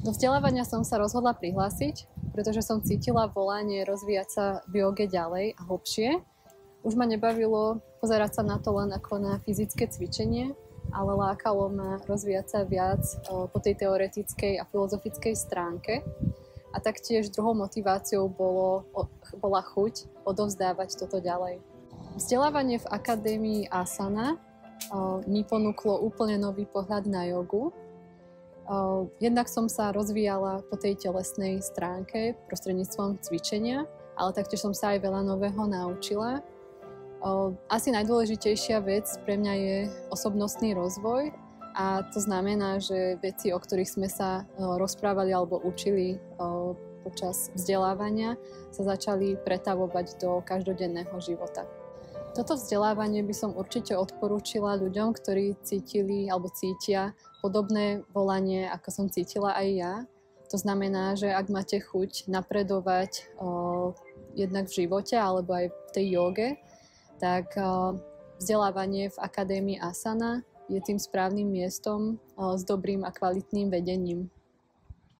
Do vzdelávania som sa rozhodla prihlásiť, pretože som cítila volanie rozvíjať sa v joge ďalej a hlbšie. Už ma nebavilo pozerať sa na to len ako na fyzické cvičenie, ale lákalo ma rozvíjať sa viac po tej teoretickej a filozofickej stránke. A taktiež druhou motiváciou bola chuť odovzdávať toto ďalej. Vzdelávanie v Akadémii Asana mi ponúklo úplne nový pohľad na jogu. Jednak som sa rozvíjala po tej telesnej stránke prostredníctvom cvičenia, ale taktiež som sa aj veľa nového naučila. Asi najdôležitejšia vec pre mňa je osobnostný rozvoj a to znamená, že veci, o ktorých sme sa rozprávali alebo učili počas vzdelávania, sa začali pretavovať do každodenného života. Toto vzdelávanie by som určite odporúčila ľuďom, ktorí cítili alebo cítia podobné volanie, ako som cítila aj ja. To znamená, že ak máte chuť napredovať jednak v živote alebo aj v tej joge, tak vzdelávanie v Akadémii Asana je tým správnym miestom s dobrým a kvalitným vedením.